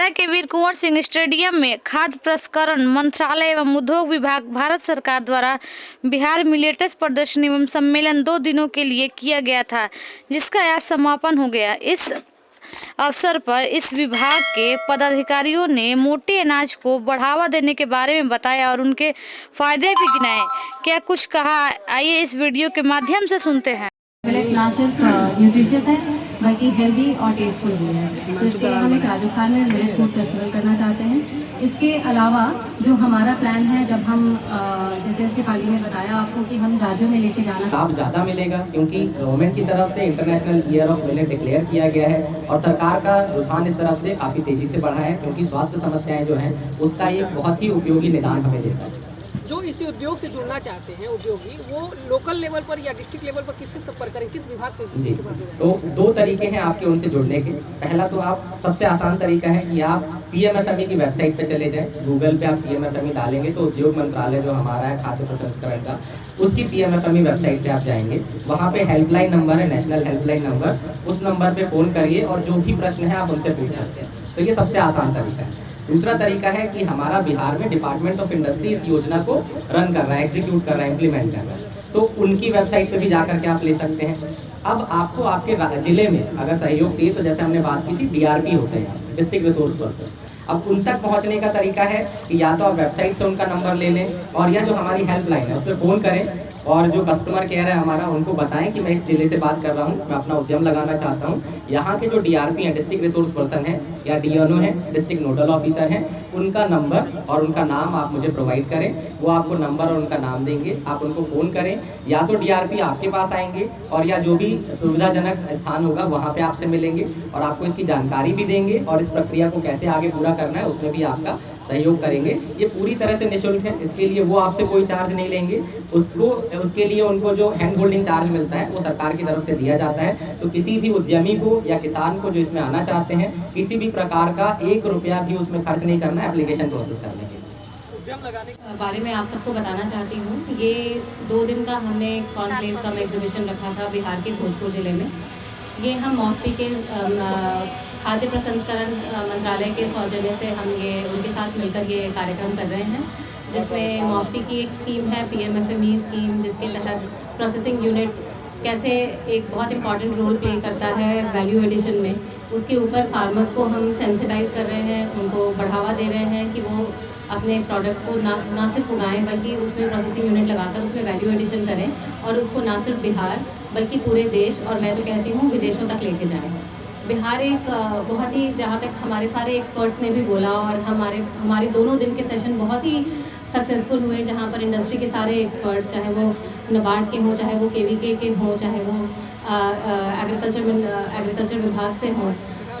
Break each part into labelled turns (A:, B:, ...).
A: आरा के वीर कुंवर सिंह स्टेडियम में खाद्य प्रसंस्करण मंत्रालय एवं उद्योग विभाग भारत सरकार द्वारा बिहार मिलेट्स प्रदर्शनी एवं सम्मेलन 2 दिनों के लिए किया गया था, जिसका आज समापन हो गया। इस अवसर पर इस विभाग के पदाधिकारियों ने मोटे अनाज को बढ़ावा देने के बारे में बताया और उनके फायदे भी गिनाए। क्या कुछ कहा, आइए इस वीडियो के माध्यम से सुनते हैं।
B: मिलेट ना सिर्फ न्यूट्रिशियस है बल्कि हेल्दी और टेस्टफुल भी है, तो इसके लिए हम एक राजस्थान में मिलेट फूड फेस्टिवल करना चाहते हैं। इसके अलावा जो हमारा प्लान है, जब हम जैसे शिफाली ने बताया आपको कि हम राज्यों में लेके जाना,
C: लाभ ज़्यादा मिलेगा क्योंकि गवर्नमेंट की तरफ से international year of millet declare किया गया है और सरकार का रुझान इस तरफ से काफ़ी तेज़ी से बढ़ा है, क्योंकि स्वास्थ्य समस्याएं जो हैं उसका एक बहुत ही उपयोगी निदान हमें देता है।
D: जो इस उद्योग से जुड़ना चाहते हैं उद्योगी, वो लोकल लेवल पर या डिस्ट्रिक्ट लेवल पर किससे संपर्क करें, किस विभाग से?
C: जी, तो 2 तरीके हैं आपके उनसे जुड़ने के। पहला तो आप सबसे आसान तरीका है कि आप पीएमएफएमई की वेबसाइट पे चले जाएं। गूगल पे आप पीएमएफएमई डालेंगे तो उद्योग मंत्रालय जो हमारा है खाद्य प्रसंस्करण का, उसकी पीएमएफएमई वेबसाइट पे आप जाएंगे। वहाँ पे हेल्पलाइन नंबर है, नेशनल हेल्पलाइन नंबर, उस नंबर पे फ़ोन करिए और जो भी प्रश्न है आप उनसे पूछ सकते हैं। तो ये सबसे आसान तरीका है। दूसरा तरीका है कि हमारा बिहार में डिपार्टमेंट ऑफ इंडस्ट्री इस योजना को रन कर रहा है, एग्जीक्यूट कर रहा है, इम्प्लीमेंट कर रहा है, तो उनकी वेबसाइट पे भी जाकर के आप ले सकते हैं। अब आपको आपके जिले में अगर सहयोग चाहिए तो जैसे हमने बात की थी, डीआरपी होते हैं, डिस्ट्रिक्ट रिसोर्स पर्सन। अब उन तक पहुंचने का तरीका है कि या तो आप वेबसाइट से उनका नंबर ले लें और या जो हमारी हेल्पलाइन है उस पर फ़ोन करें और जो कस्टमर केयर है हमारा, उनको बताएं कि मैं इस जिले से बात कर रहा हूँ, मैं अपना उद्यम लगाना चाहता हूँ। यहाँ के जो डीआरपी हैं, डिस्ट्रिक्ट रिसोर्स पर्सन है या डीएनओ है, डिस्ट्रिक्ट नोडल ऑफिसर हैं, उनका नंबर और उनका नाम आप मुझे प्रोवाइड करें। वो आपको नंबर और उनका नाम देंगे, आप उनको फ़ोन करें, या तो डीआरपी आपके पास आएंगे और या जो भी सुविधाजनक स्थान होगा वहाँ पे आपसे मिलेंगे और आपको इसकी जानकारी भी देंगे और इस प्रक्रिया को कैसे आगे पूरा करना है उसमें भी आपका सहयोग करेंगे। ये पूरी तरह से निःशुल्क है, इसके लिए वो आपसे कोई चार्ज नहीं लेंगे। उसके लिए उनको जो हैंड होल्डिंग चार्ज मिलता है वो सरकार की तरफ से दिया जाता है। तो किसी भी उद्यमी को या किसान को जो इसमें आना चाहते हैं, किसी भी प्रकार का 1 रुपया भी उसमें खर्च नहीं करना है एप्लीकेशन प्रोसेस करने के लिए।
D: उद्यम लगाने के
B: बारे में आप सबको बताना चाहती हूँ। ये 2 दिन का हमने कॉन्क्लेव का एग्जीबिशन रखा था बिहार के भोजपुर जिले में। ये हम मॉफ्टी के खाद्य प्रसंस्करण मंत्रालय के सौजन्य से हम ये उनके साथ मिलकर ये कार्यक्रम कर रहे हैं, जिसमें मॉफ्टी की एक स्कीम है पीएमएफएमई स्कीम, जिसके तहत प्रोसेसिंग यूनिट कैसे एक बहुत इंपॉर्टेंट रोल प्ले करता है वैल्यू एडिशन में, उसके ऊपर फार्मर्स को हम सेंसिटाइज कर रहे हैं, उनको बढ़ावा दे रहे हैं कि वो अपने प्रोडक्ट को ना सिर्फ उगाएं बल्कि उसमें प्रोसेसिंग यूनिट लगाकर उसमें वैल्यू एडिशन करें और उसको ना सिर्फ बिहार बल्कि पूरे देश और मैं तो कहती हूँ विदेशों तक लेके जाएं। बिहार एक बहुत ही, जहाँ तक हमारे सारे एक्सपर्ट्स ने भी बोला और हमारे दोनों दिन के सेशन बहुत ही सक्सेसफुल हुए, जहाँ पर इंडस्ट्री के सारे एक्सपर्ट्स, चाहे वो नबार्ड के हों, चाहे वो केवीके के हों, चाहे वो एग्रीकल्चर विभाग से हों,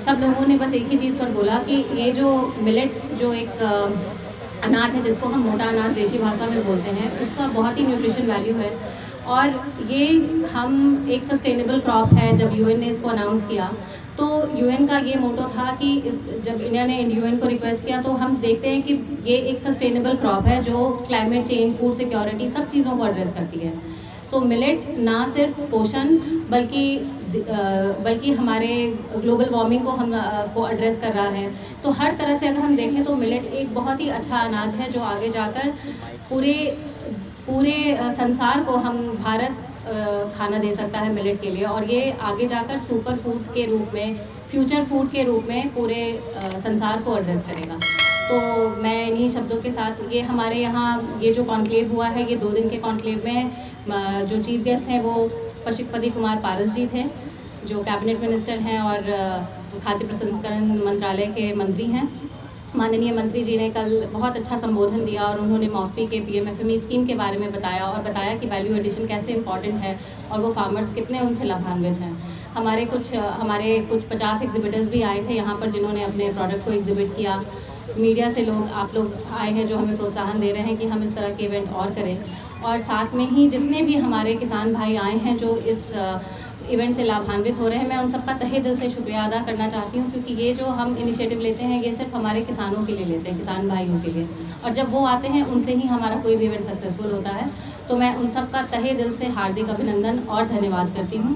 B: सब लोगों ने बस एक ही चीज़ पर बोला कि ये जो मिलेट जो एक अनाज है जिसको हम मोटा अनाज देशी भाषा में बोलते हैं, उसका बहुत ही न्यूट्रिशन वैल्यू है और ये हम एक सस्टेनेबल क्रॉप है। जब यूएन ने इसको अनाउंस किया तो यूएन का ये मोटो था कि जब इंडिया ने यूएन को रिक्वेस्ट किया तो हम देखते हैं कि ये एक सस्टेनेबल क्रॉप है जो क्लाइमेट चेंज, फूड सिक्योरिटी, सब चीज़ों को एड्रेस करती है। तो मिलेट ना सिर्फ पोषण बल्कि हमारे ग्लोबल वार्मिंग को एड्रेस कर रहा है। तो हर तरह से अगर हम देखें तो मिलेट एक बहुत ही अच्छा अनाज है जो आगे जाकर पूरे संसार को हम भारत खाना दे सकता है मिलेट के लिए, और ये आगे जाकर सुपर फूड के रूप में, फ्यूचर फूड के रूप में पूरे संसार को एड्रेस करेगा। तो मैं इन्हीं शब्दों के साथ, ये हमारे यहाँ ये जो कॉन्क्लेव हुआ है, ये 2 दिन के कॉन्क्लेव में जो चीफ गेस्ट हैं वो पशुपति कुमार पारस जी थे, जो कैबिनेट मिनिस्टर हैं और खाद्य प्रसंस्करण मंत्रालय के मंत्री हैं। माननीय मंत्री जी ने कल बहुत अच्छा संबोधन दिया और उन्होंने मॉफ्टी के पीएमएफएमई स्कीम के बारे में बताया कि वैल्यू एडिशन कैसे इंपॉर्टेंट है और वो फार्मर्स कितने उनसे लाभान्वित हैं। हमारे कुछ 50 एग्जिबिटर्स भी आए थे यहाँ पर, जिन्होंने अपने प्रोडक्ट को एग्जिबिट किया। मीडिया से आप लोग आए हैं जो हमें प्रोत्साहन दे रहे हैं कि हम इस तरह के इवेंट और करें, और साथ में ही जितने भी हमारे किसान भाई आए हैं जो इस इवेंट से लाभान्वित हो रहे हैं, मैं उन सबका तहे दिल से शुक्रिया अदा करना चाहती हूँ, क्योंकि ये जो हम इनिशिएटिव लेते हैं ये सिर्फ हमारे किसानों के लिए लेते हैं, किसान भाइयों के लिए, और जब वो आते हैं उनसे ही हमारा कोई भी इवेंट सक्सेसफुल होता है। तो मैं उन सबका तहे दिल से हार्दिक अभिनंदन और धन्यवाद करती हूँ।